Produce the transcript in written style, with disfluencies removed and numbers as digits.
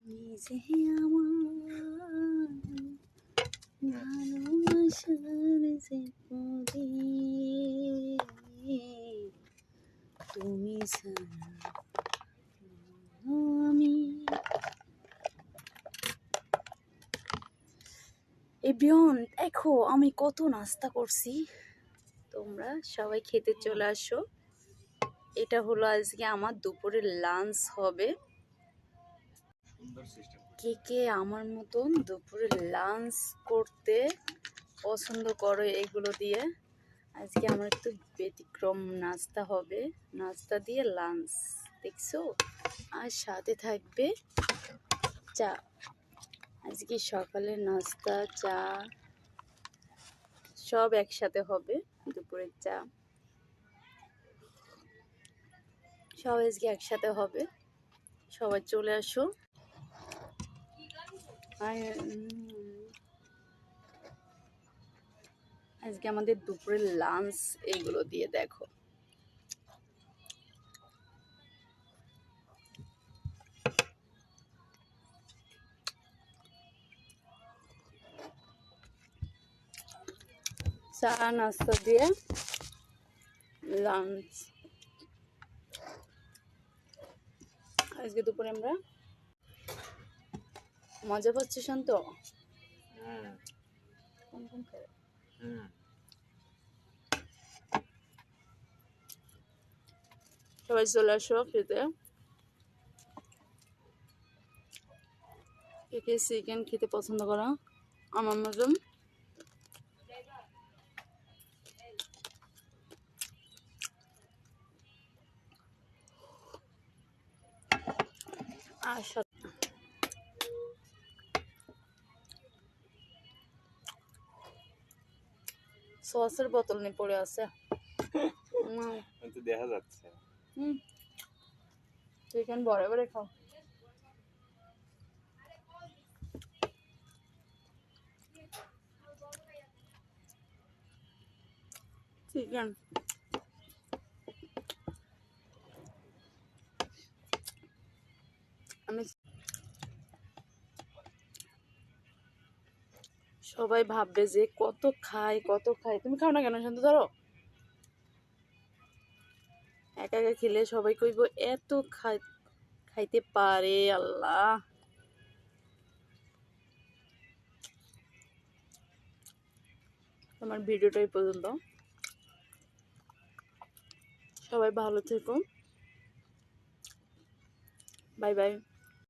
নিজে আমার ভালোবাসার যে তুমি আমি এভরিওয়ান দেখো আমি কত নাস্তা করছি। তোমরা সবাই খেতে চলে আসো। এটা হলো আজকে আমার দুপুরের লাঞ্চ হবে। কে কে আমার মতন দুপুরে লাঞ্চ করতে পছন্দ করো এগুলো দিয়ে? আজকে আমার একটু ব্যতিক্রম নাস্তা হবে, নাস্তা দিয়ে লাঞ্চ দেখছো। আর সাথে থাকবে চা। আজকে সকালের নাস্তা চা সব একসাথে হবে। দুপুরের চা সব আজকে একসাথে হবে। সবাই চলে আসো। আজকে আমাদের দুপুরের লাঞ্চ এইগুলো দিয়ে দেখো। চা নাস্তা দিয়ে লাঞ্চ। আজকে দুপুরে আমরা মজা পাচ্ছি শান্ত। সবাই চলে আসো খেতে। কে চিকেন খেতে পছন্দ করা আমার মতন। আর সসের বোতল নিয়ে পড়ে আছে। দেখা যাচ্ছে চিকেন বড় বড় খাও। চিকেন আমি সবাই ভাববে যে কত খাই কত খাই। তুমি খাও না কেন শান্ত? ধরো একা একা খেলে সবাই কইব এত খাইতে পারে আল্লাহ। তোমার ভিডিওটাই পর্যন্ত। সবাই ভালো থেকো। Bye bye.